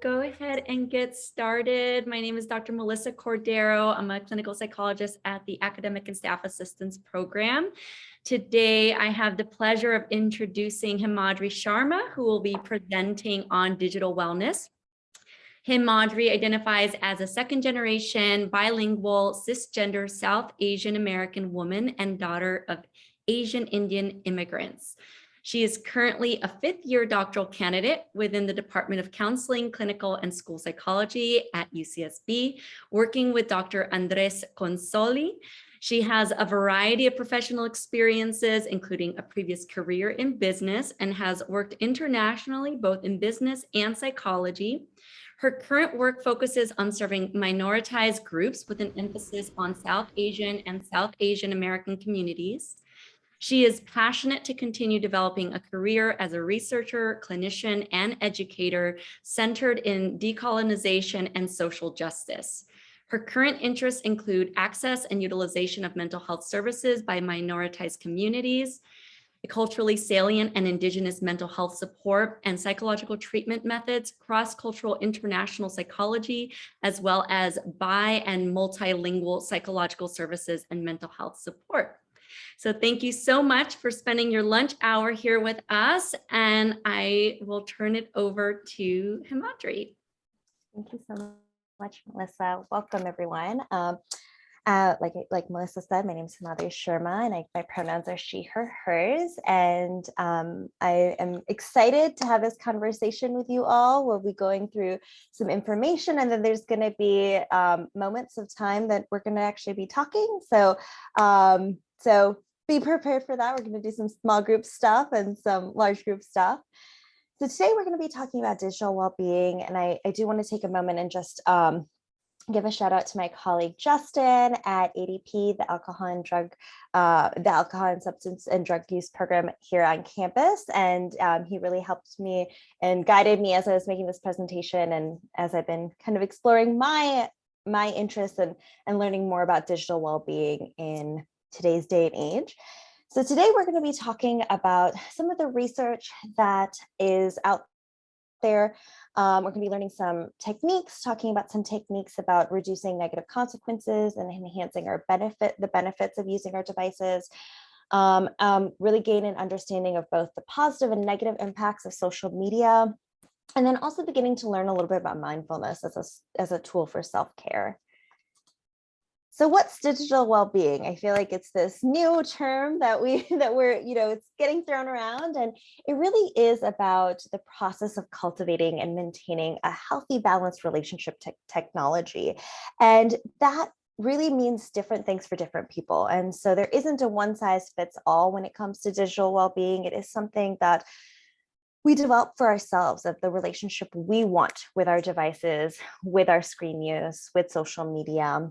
Go ahead and get started. My name is Dr. Melissa Cordero. I'm a clinical psychologist at the Academic and Staff Assistance Program. Today, I have the pleasure of introducing Himadhari Sharma, who will be presenting on digital wellness. Himadhari identifies as a second-generation, bilingual, cisgender South Asian American woman and daughter of Asian Indian immigrants. She is currently a fifth-year doctoral candidate within the Department of Counseling, Clinical, and School Psychology at UCSB, working with Dr. Andres Consoli. She has a variety of professional experiences, including a previous career in business, and has worked internationally, both in business and psychology. Her current work focuses on serving minoritized groups with an emphasis on South Asian and South Asian American communities. She is passionate to continue developing a career as a researcher, clinician, and educator centered in decolonization and social justice. Her current interests include access and utilization of mental health services by minoritized communities, culturally salient and indigenous mental health support and psychological treatment methods, cross-cultural international psychology, as well as bi- and multilingual psychological services and mental health support. So thank you so much for spending your lunch hour here with us, and I will turn it over to Himadhari. Thank you so much, Melissa. Welcome, everyone. Like Melissa said, my name is Himadhari Sharma, and my pronouns are she, her, hers. And I am excited to have this conversation with you all. We'll be going through some information, and then there's going to be moments of time that we're going to actually be talking. So be prepared for that. We're going to do some small group stuff and some large group stuff. So today we're going to be talking about digital well-being, and I do want to take a moment and just give a shout out to my colleague Justin at ADP, the Alcohol and Substance and Drug Use Program here on campus, and he really helped me and guided me as I was making this presentation, and as I've been kind of exploring my interests and learning more about digital well-being in today's day and age. So today we're going to be talking about some of the research that is out there. We're going to be learning some techniques, talking about some techniques about reducing negative consequences and enhancing the benefits of using our devices. Really gain an understanding of both the positive and negative impacts of social media, and then also beginning to learn a little bit about mindfulness as a tool for self-care. So what's digital well-being? I feel like it's this new term that we're, it's getting thrown around, and it really is about the process of cultivating and maintaining a healthy, balanced relationship to technology. And that really means different things for different people. And so there isn't a one size fits all when it comes to digital well-being. It is something that we develop for ourselves, of the relationship we want with our devices, with our screen use, with social media.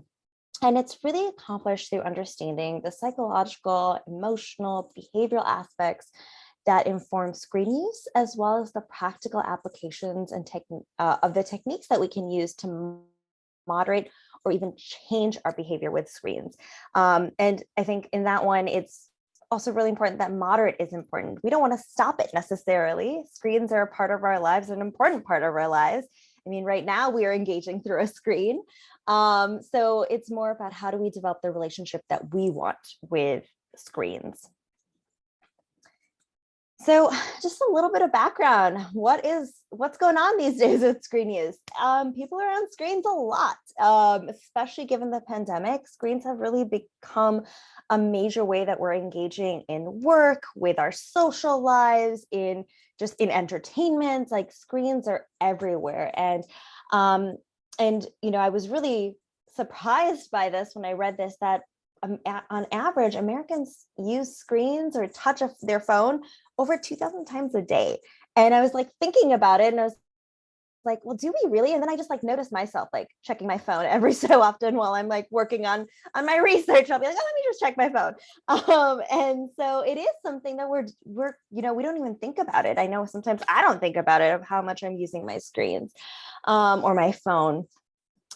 And it's really accomplished through understanding the psychological, emotional, behavioral aspects that inform screen use, as well as the practical applications and of the techniques that we can use to moderate or even change our behavior with screens. And I think in that one, it's also really important that moderate is important. We don't want to stop it necessarily. Screens are a part of our lives, an important part of our lives. I mean, right now we are engaging through a screen. So it's more about how do we develop the relationship that we want with screens. So just a little bit of background. What's going on these days with screen use? People are on screens a lot, especially given the pandemic. Screens have really become a major way that we're engaging in work, with our social lives, in entertainment. Like, screens are everywhere. And I was really surprised by this when I read this, that on average, Americans use screens or touch their phone over 2,000 times a day. And I was like thinking about it, and I was like, well, do we really? And then I just noticed myself checking my phone every so often while I'm working on my research. I'll be like, oh, let me just check my phone. And so it is something that we don't even think about it. I know sometimes I don't think about it, of how much I'm using my screens or my phone.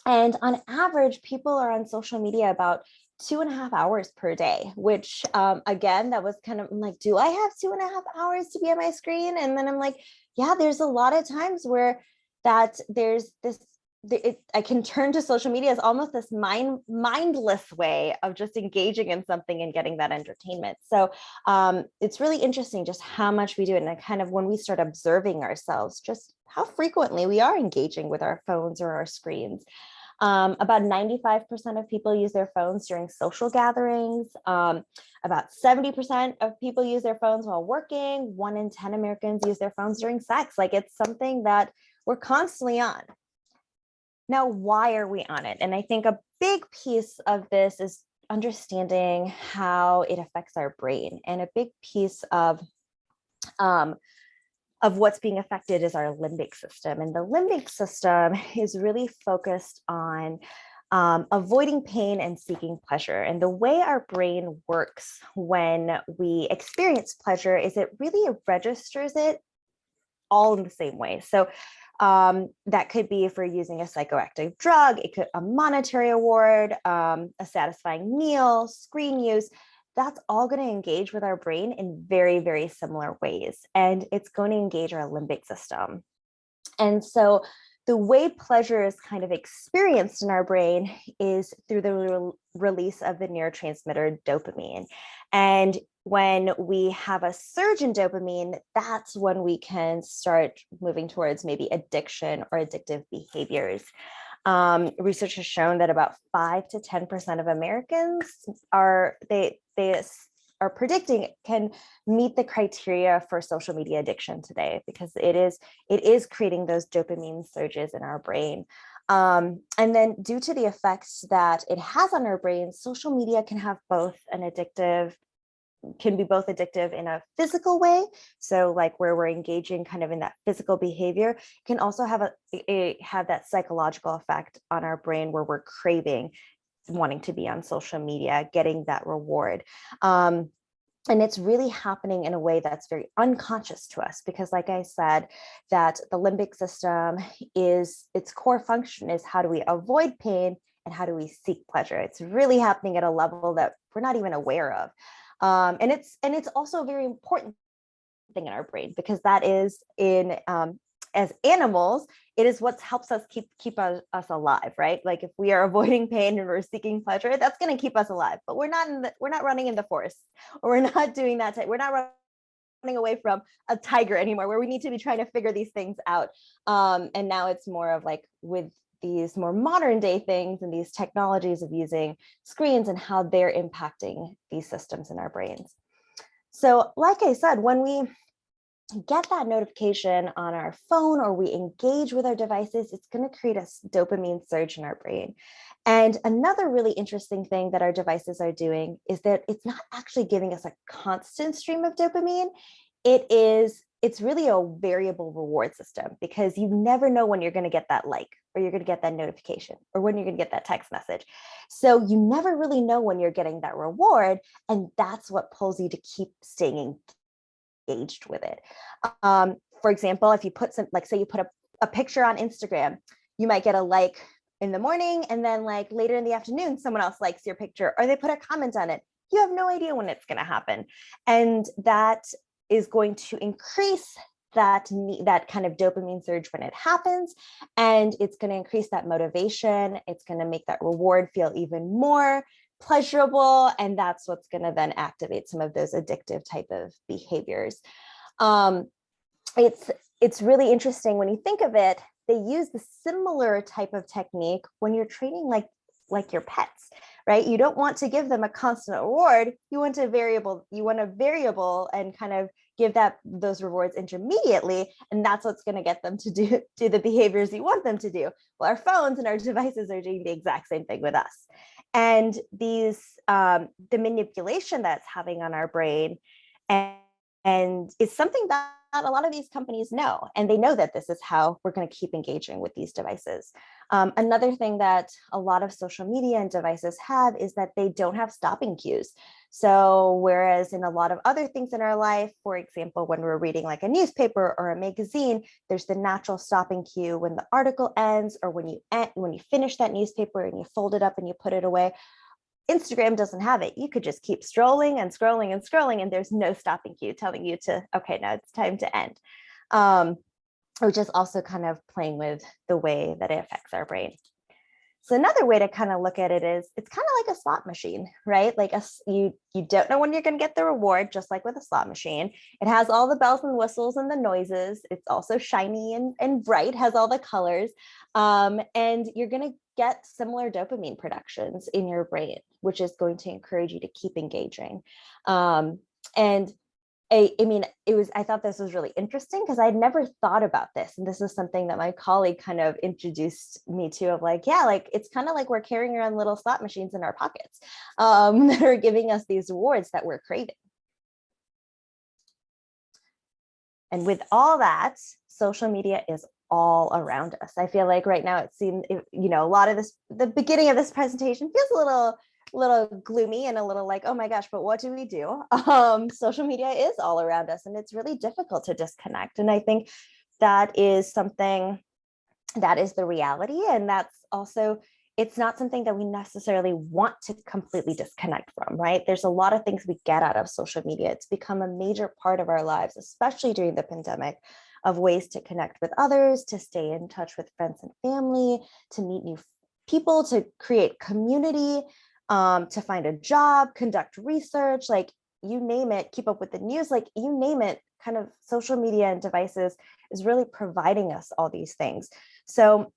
And on average, people are on social media about 2.5 hours per day, which again, that was kind of like, do I have 2.5 hours to be on my screen? And then I'm like, yeah, there's a lot of times where that there's this, I can turn to social media as almost this mindless way of just engaging in something and getting that entertainment. So it's really interesting just how much we do it, and kind of when we start observing ourselves, just how frequently we are engaging with our phones or our screens. About 95% of people use their phones during social gatherings. About 70% of people use their phones while working. 1 in 10 Americans use their phones during sex. Like, it's something that we're constantly on. Now, why are we on it? And I think a big piece of this is understanding how it affects our brain. And a big piece of what's being affected is our limbic system. And the limbic system is really focused on avoiding pain and seeking pleasure. And the way our brain works when we experience pleasure is it really registers it all in the same way. So that could be if we're using a psychoactive drug, it could a monetary award, a satisfying meal, screen use. That's all going to engage with our brain in very, very similar ways. And it's going to engage our limbic system. And so the way pleasure is kind of experienced in our brain is through the release of the neurotransmitter dopamine. And when we have a surge in dopamine, that's when we can start moving towards maybe addiction or addictive behaviors. Research has shown that about 5 to 10% of Americans are predicting can meet the criteria for social media addiction today, because it is creating those dopamine surges in our brain. And then due to the effects that it has on our brain, social media can be both addictive in a physical way. So like where we're engaging kind of in that physical behavior, can also have have that psychological effect on our brain where we're craving, wanting to be on social media, getting that reward. And it's really happening in a way that's very unconscious to us, because like I said, that the limbic system its core function is how do we avoid pain and how do we seek pleasure. It's really happening at a level that we're not even aware of. And it's also a very important thing in our brain, because that is as animals, it is what helps us keep us alive, right? Like if we are avoiding pain and we're seeking pleasure, that's going to keep us alive. But we're not running in the forest, or we're not doing that. We're not running away from a tiger anymore, where we need to be trying to figure these things out. And now it's more of like with these more modern day things and these technologies of using screens and how they're impacting these systems in our brains. So like I said, when we get that notification on our phone or we engage with our devices, it's going to create a dopamine surge in our brain. And another really interesting thing that our devices are doing is that it's not actually giving us a constant stream of dopamine. It's really a variable reward system, because you never know when you're going to get that like, or you're going to get that notification, or when you're going to get that text message. So you never really know when you're getting that reward. And that's what pulls you to keep staying engaged with it. For example, if you put say you put a picture on Instagram, you might get a like in the morning, and then like later in the afternoon, someone else likes your picture, or they put a comment on it. You have no idea when it's going to happen. And that is going to increase that kind of dopamine surge when it happens. And it's going to increase that motivation. It's going to make that reward feel even more pleasurable. And that's what's going to then activate some of those addictive type of behaviors. It's really interesting when you think of it. They use the similar type of technique when you're training like your pets, right? You don't want to give them a constant reward. You want a variable and kind of give those rewards intermediately. And that's what's going to get them to do the behaviors you want them to do. Well, our phones and our devices are doing the exact same thing with us. And the manipulation that's having on our brain and it's something that a lot of these companies know, and they know that this is how we're going to keep engaging with these devices. Another thing that a lot of social media and devices have is that they don't have stopping cues. So whereas in a lot of other things in our life, for example, when we're reading like a newspaper or a magazine, there's the natural stopping cue when the article ends, or when you finish that newspaper and you fold it up and you put it away. Instagram doesn't have it. You could just keep scrolling and scrolling and scrolling, and there's no stopping cue telling you to, okay, now it's time to end. which is also kind of playing with the way that it affects our brain. So another way to kind of look at it is it's kind of like a slot machine, right? Like you don't know when you're going to get the reward, just like with a slot machine. It has all the bells and whistles and the noises. It's also shiny and bright, has all the colors. And you're going to get similar dopamine productions in your brain, which is going to encourage you to keep engaging. And I thought this was really interesting because I'd never thought about this. And this is something that my colleague kind of introduced me to, of like, yeah, like it's kind of like we're carrying around little slot machines in our pockets that are giving us these rewards that we're craving. And with all that, social media is all around us. I feel like right now it seems, a lot of this, the beginning of this presentation feels a little gloomy and a little like, oh my gosh, but what do we do? Social media is all around us and it's really difficult to disconnect. And I think that is something that is the reality. And that's also, it's not something that we necessarily want to completely disconnect from, right? There's a lot of things we get out of social media. It's become a major part of our lives, especially during the pandemic, of ways to connect with others, to stay in touch with friends and family, to meet new people, to create community, to find a job, conduct research, like you name it, keep up with the news, like you name it, kind of social media and devices is really providing us all these things. So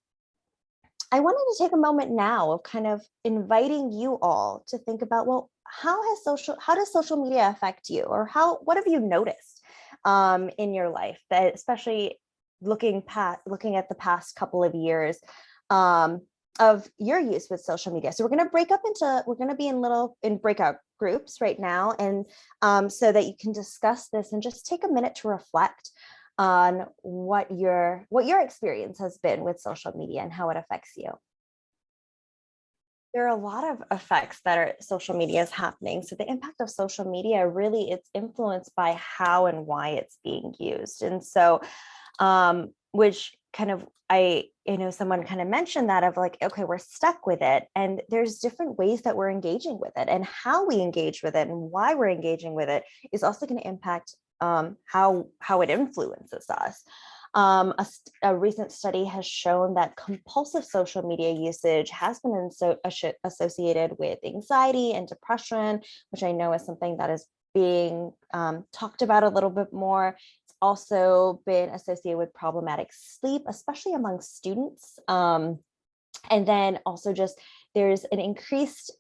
I wanted to take a moment now of kind of inviting you all to think about, well, how does social media affect you, or what have you noticed in your life, that especially looking at the past couple of years of your use with social media. So we're going to be in breakout groups right now, and so that you can discuss this and just take a minute to reflect on what your experience has been with social media and how it affects you. There are a lot of effects that social media is happening. So the impact of social media, really, it's influenced by how and why it's being used. And so, which kind of, someone kind of mentioned that, of like, okay, we're stuck with it. And there's different ways that we're engaging with it, and how we engage with it and why we're engaging with it is also going to impact how it influences us. A recent study has shown that compulsive social media usage has been associated with anxiety and depression, which I know is something that is being talked about a little bit more. It's also been associated with problematic sleep, especially among students. And then also just there's an increased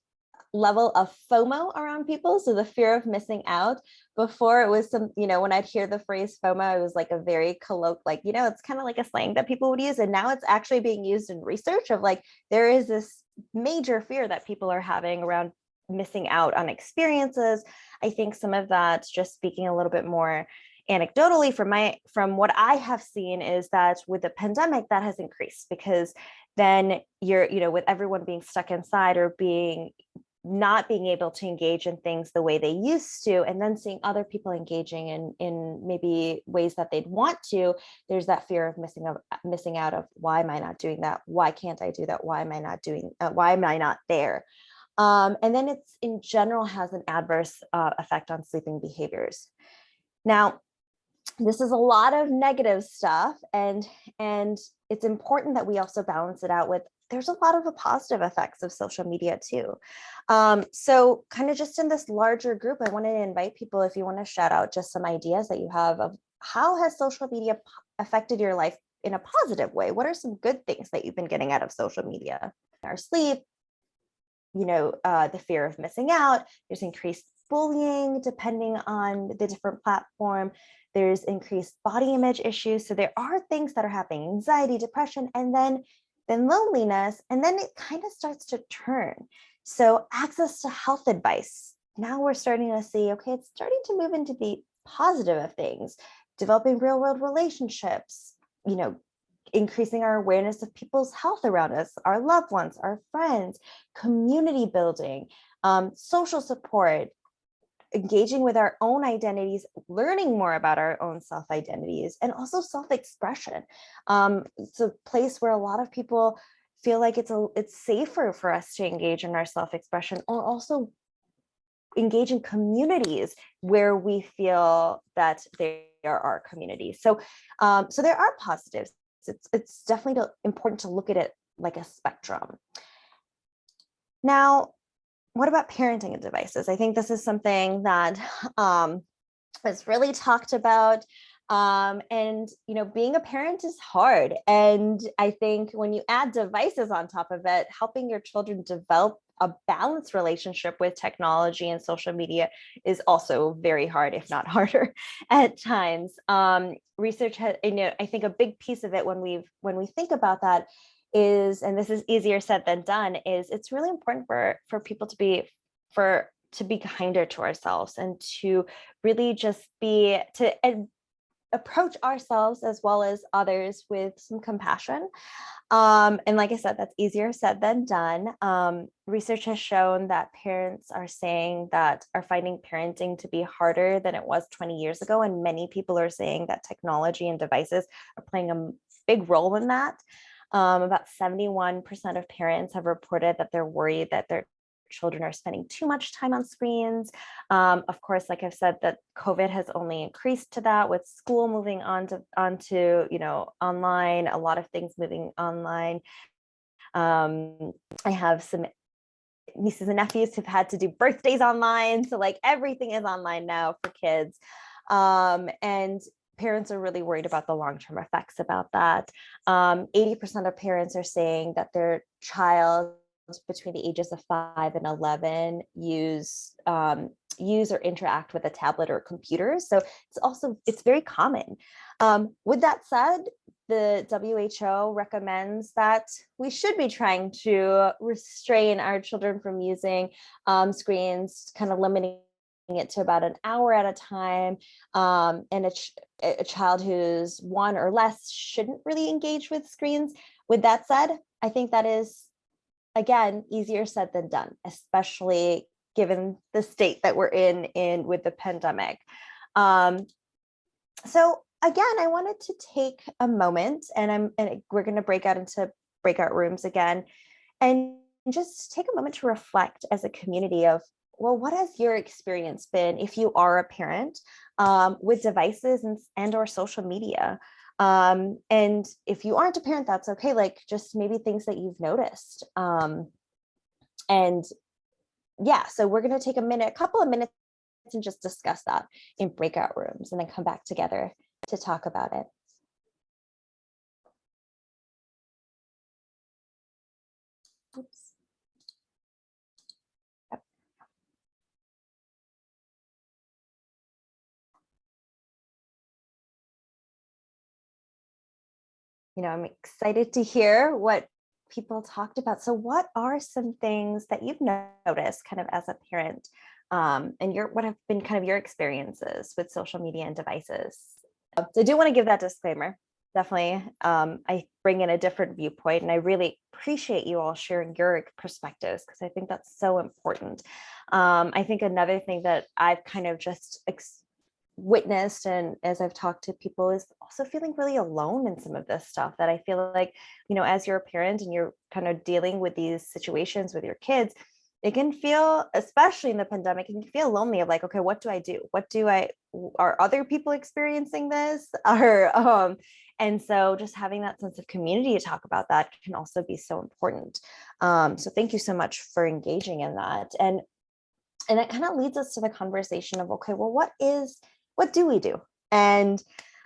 level of FOMO around people. So the fear of missing out. Before it was when I'd hear the phrase FOMO, it was like a very colloquial, like, it's kind of like a slang that people would use. And now it's actually being used in research of like, there is this major fear that people are having around missing out on experiences. I think some of that, just speaking a little bit more anecdotally from what I have seen, is that with the pandemic that has increased, because then you're, with everyone being stuck inside or not being able to engage in things the way they used to, and then seeing other people engaging in maybe ways that they'd want to, there's that fear of missing out of, why am I not doing that? Why can't I do that? Why am I not there? And then it's in general has an adverse effect on sleeping behaviors. Now, this is a lot of negative stuff, and it's important that we also balance it out with, there's a lot of the positive effects of social media too. So kind of just in this larger group, I wanted to invite people, if you want to shout out just some ideas that you have of how has social media affected your life in a positive way? What are some good things that you've been getting out of social media? Our sleep, the fear of missing out, there's increased bullying depending on the different platform, there's increased body image issues. So there are things that are happening, anxiety, depression, and then loneliness, and then it kind of starts to turn. So access to health advice. Now we're starting to see, okay, it's starting to move into the positive of things, developing real world relationships, increasing our awareness of people's health around us, our loved ones, our friends, community building, social support, engaging with our own identities, learning more about our own self-identities, and also self-expression. It's a place where a lot of people feel like it's safer for us to engage in our self-expression, or also engage in communities where we feel that our community. So, so there are positives. It's definitely important to look at it like a spectrum. Now, what about parenting and devices? I think this is something that is really talked about. And, being a parent is hard. And I think when you add devices on top of it, helping your children develop a balanced relationship with technology and social media is also very hard, if not harder at times. Research has, I think a big piece of it when we think about that is, and this is easier said than done, is it's really important for people to be kinder to ourselves and to really just approach ourselves as well as others with some compassion. And like I said, that's easier said than done. Research has shown that parents are finding parenting to be harder than it was 20 years ago. And many people are saying that technology and devices are playing a big role in that. About 71% of parents have reported that they're worried that their children are spending too much time on screens. Of course, like I've said, that COVID has only increased to that, with school moving onto online, a lot of things moving online. I have some nieces and nephews who've had to do birthdays online. So like everything is online now for kids. And parents are really worried about the long-term effects about that. 80% of parents are saying that their child between the ages of 5 and 11 use or interact with a tablet or computer. So it's very common. With that said, the WHO recommends that we should be trying to restrain our children from using screens, kind of limiting it to about an hour at a time. And a child who's 1 or less shouldn't really engage with screens. With that said, I think that is, again, easier said than done, especially given the state that we're in with the pandemic. So again, I wanted to take a moment, and we're going to break out into breakout rooms again, and just take a moment to reflect as a community of, well, what has your experience been if you are a parent with devices and or social media? And if you aren't a parent, that's okay. Like, just maybe things that you've noticed. And yeah, so we're going to take a couple of minutes and just discuss that in breakout rooms, and then come back together to talk about it. Oops. I'm excited to hear what people talked about. So what are some things that you've noticed kind of as a parent, and what have been kind of your experiences with social media and devices? So I do want to give that disclaimer. Definitely, I bring in a different viewpoint, and I really appreciate you all sharing your perspectives, because I think that's so important. I think another thing that I've kind of just witnessed, and as I've talked to people, is also feeling really alone in some of this stuff, that I feel like, as you're a parent and you're kind of dealing with these situations with your kids, it can feel, especially in the pandemic, it can feel lonely of like, okay, what do I do? Are other people experiencing this? And so just having that sense of community to talk about that can also be so important. So thank you so much for engaging in that. And that kind of leads us to the conversation of, okay, well, what do we do? And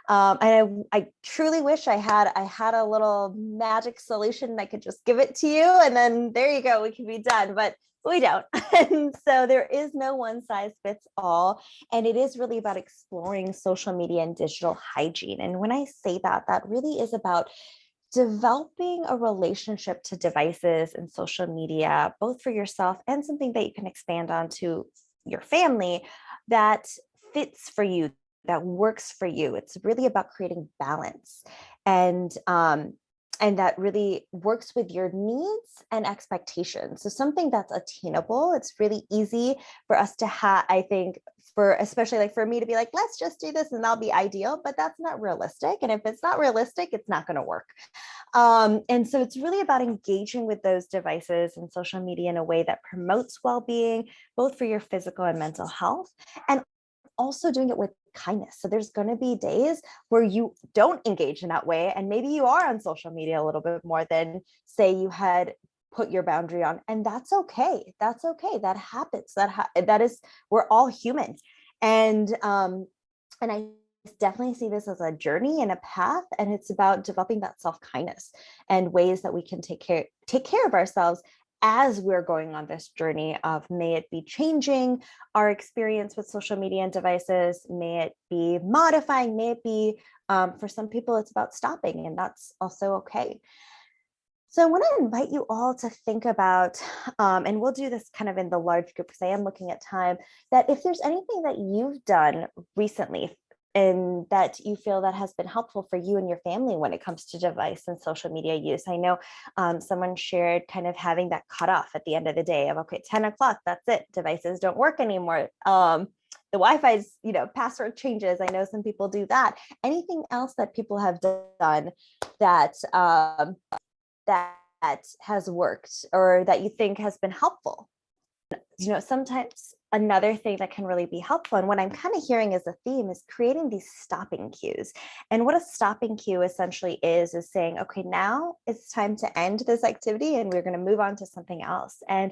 I truly wish I had a little magic solution and I could just give it to you, and then there you go, we can be done. But we don't. And so there is no one size fits all. And it is really about exploring social media and digital hygiene. And when I say that, that really is about developing a relationship to devices and social media, both for yourself and something that you can expand on to your family, that fits for you, that works for you. It's really about creating balance, and that really works with your needs and expectations. So something that's attainable. It's really easy for us to have, I think, especially like for me to be like, let's just do this and that'll be ideal, but that's not realistic. And if it's not realistic, it's not going to work. And so it's really about engaging with those devices and social media in a way that promotes well-being, both for your physical and mental health, and also doing it with kindness. So there's going to be days where you don't engage in that way. And maybe you are on social media a little bit more than say you had put your boundary on. And that's okay. That's okay. That happens. That is, we're all human. And I definitely see this as a journey and a path. And it's about developing that self-kindness and ways that we can take care of ourselves as we're going on this journey of, may it be changing our experience with social media and devices, may it be modifying, may it be, for some people, it's about stopping, and that's also okay. So I want to invite you all to think about, and we'll do this kind of in the large group because I am looking at time, that if there's anything that you've done recently and that you feel that has been helpful for you and your family when it comes to device and social media use. I know someone shared kind of having that cutoff at the end of the day of, okay, 10 o'clock, that's it. Devices don't work anymore. The Wi-Fi's, password changes. I know some people do that. Anything else that people have done that that has worked or that you think has been helpful? Sometimes another thing that can really be helpful, and what I'm kind of hearing as a theme, is creating these stopping cues. And what a stopping cue essentially is saying, okay, now it's time to end this activity and we're going to move on to something else. And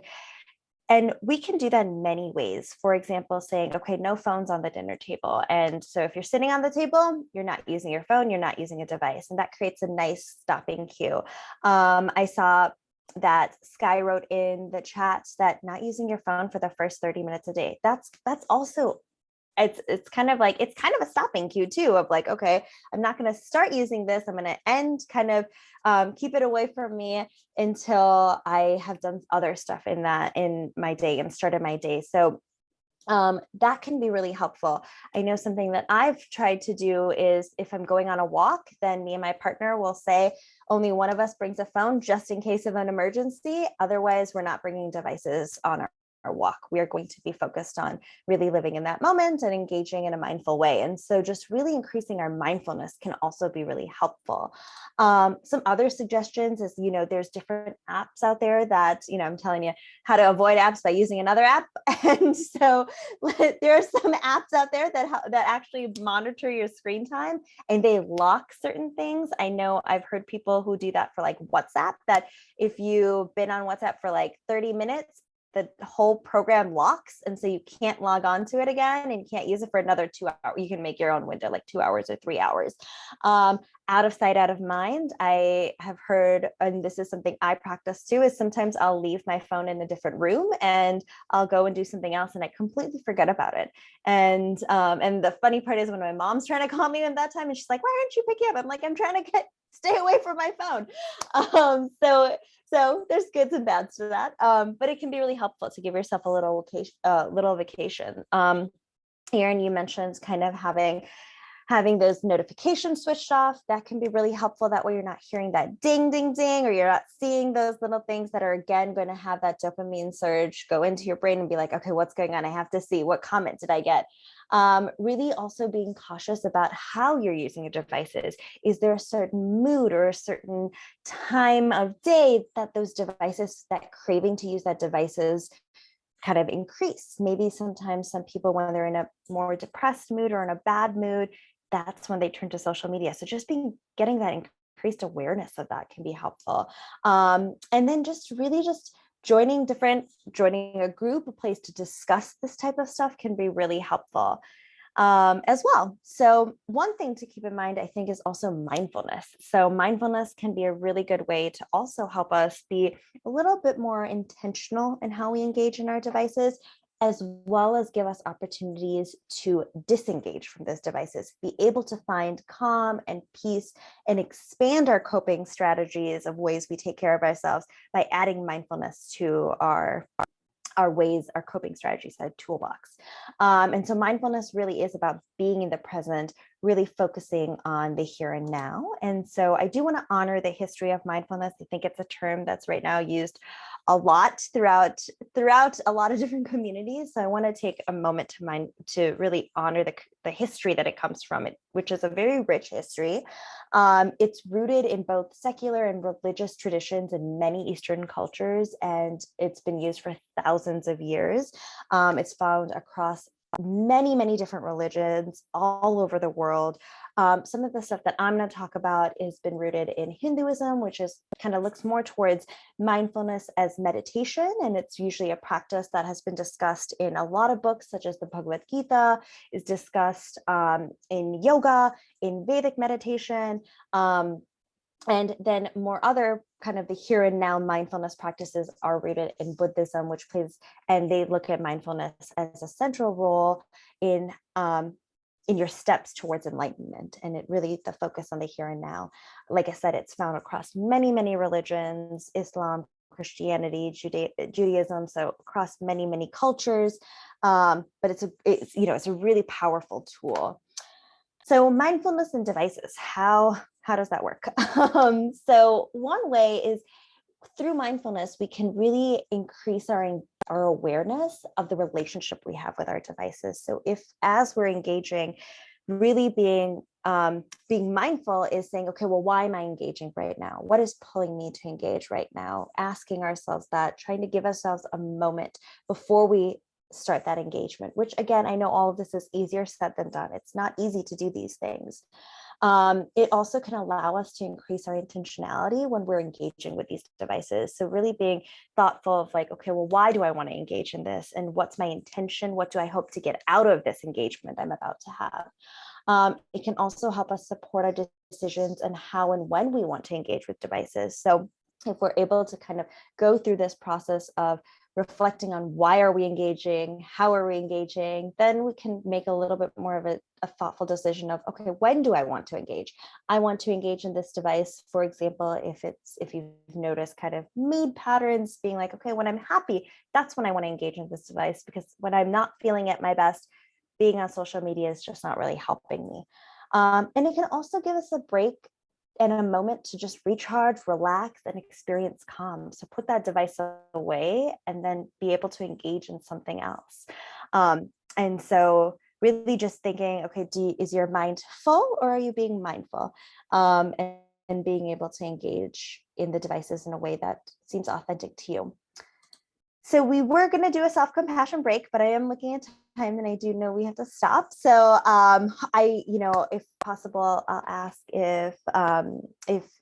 we can do that in many ways. For example, saying, okay, no phones on the dinner table. And so if you're sitting on the table, you're not using your phone, you're not using a device. And that creates a nice stopping cue. I saw that Sky wrote in the chat that not using your phone for the first 30 minutes a day. That's also, it's kind of a stopping cue too, of like, okay, I'm not going to start using this. I'm going to end, kind of keep it away from me until I have done other stuff in my day and started my day. So that can be really helpful. I know something that I've tried to do is, if I'm going on a walk, then me and my partner will say only one of us brings a phone just in case of an emergency. Otherwise, we're not bringing devices on our walk. We are going to be focused on really living in that moment and engaging in a mindful way. And so just really increasing our mindfulness can also be really helpful. Some other suggestions is, there's different apps out there that, I'm telling you how to avoid apps by using another app. And so there are some apps out there that actually monitor your screen time and they lock certain things. I know I've heard people who do that for like WhatsApp, that if you've been on WhatsApp for like 30 minutes, the whole program locks. And so you can't log on to it again and you can't use it for another 2 hours. You can make your own window, like 2 hours or 3 hours. Out of sight, out of mind. I have heard, and this is something I practice too, is sometimes I'll leave my phone in a different room and I'll go and do something else and I completely forget about it. And the funny part is when my mom's trying to call me at that time and she's like, why aren't you picking up? I'm like, I'm trying to stay away from my phone. So there's goods and bads to that. But it can be really helpful to give yourself a little vacation. Erin, you mentioned kind of having those notifications switched off. That can be really helpful. That way you're not hearing that ding, ding, ding, or you're not seeing those little things that are, again, going to have that dopamine surge go into your brain and be like, okay, what's going on? I have to see, what comment did I get? Really also being cautious about how you're using your devices. Is there a certain mood or a certain time of day that those devices, that craving to use that devices kind of increase? Maybe sometimes some people, when they're in a more depressed mood or in a bad mood, that's when they turn to social media. So just getting that increased awareness of that can be helpful. And then just joining a group, a place to discuss this type of stuff can be really helpful as well. So one thing to keep in mind, I think, is also mindfulness. So mindfulness can be a really good way to also help us be a little bit more intentional in how we engage in our devices, as well as give us opportunities to disengage from those devices, be able to find calm and peace and expand our coping strategies of ways we take care of ourselves by adding mindfulness to our coping strategies, our toolbox. And so mindfulness really is about being in the present, really focusing on the here and now. And so I do want to honor the history of mindfulness. I think it's a term that's right now used a lot throughout a lot of different communities. So I want to take a moment to really honor the history that it comes from, which is a very rich history. It's rooted in both secular and religious traditions in many Eastern cultures, and it's been used for thousands of years. It's found across many, many different religions all over the world. Some of the stuff that I'm going to talk about has been rooted in Hinduism, which is kind of looks more towards mindfulness as meditation. And it's usually a practice that has been discussed in a lot of books, such as the Bhagavad Gita, is discussed in yoga, in Vedic meditation. And then more other kind of the here and now mindfulness practices are rooted in Buddhism, which plays, and they look at mindfulness as a central role in your steps towards enlightenment. And it really the focus on the here and now. Like I said, it's found across many, many religions, Islam, Christianity, Judaism, so across many, many cultures. But it's a really powerful tool. So mindfulness and devices, how does that work? So one way is through mindfulness, we can really increase our awareness of the relationship we have with our devices. So if as we're engaging, really being mindful is saying, okay, well, why am I engaging right now? What is pulling me to engage right now? Asking ourselves that, trying to give ourselves a moment before we start that engagement, which again, I know all of this is easier said than done. It's not easy to do these things. It also can allow us to increase our intentionality when we're engaging with these devices. So really being thoughtful of like, okay, well, why do I want to engage in this? And what's my intention? What do I hope to get out of this engagement I'm about to have? It can also help us support our decisions and how and when we want to engage with devices. So if we're able to kind of go through this process of reflecting on why are we engaging, how are we engaging, then we can make a little bit more of a thoughtful decision of, okay, when do I want to engage? I want to engage in this device, for example, if you've noticed kind of mood patterns being like, okay, when I'm happy, that's when I want to engage in this device, because when I'm not feeling at my best, being on social media is just not really helping me. And it can also give us a break and a moment to just recharge, relax, and experience calm. So put that device away and then be able to engage in something else. And so really just thinking, okay, is your mind full or are you being mindful? And being able to engage in the devices in a way that seems authentic to you. So we were going to do a self-compassion break, but I am looking at time and I do know we have to stop. So if possible, I'll ask if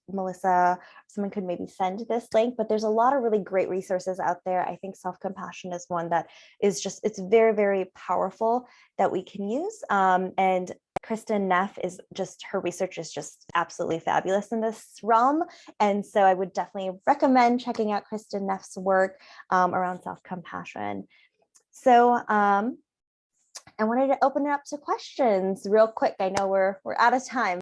Melissa, someone could maybe send this link, but there's a lot of really great resources out there. I think self-compassion is one that is just, it's very, very powerful that we can use. And Kristen Neff is just, her research is just absolutely fabulous in this realm. And so I would definitely recommend checking out Kristen Neff's work around self-compassion. So I wanted to open it up to questions real quick. I know we're out of time.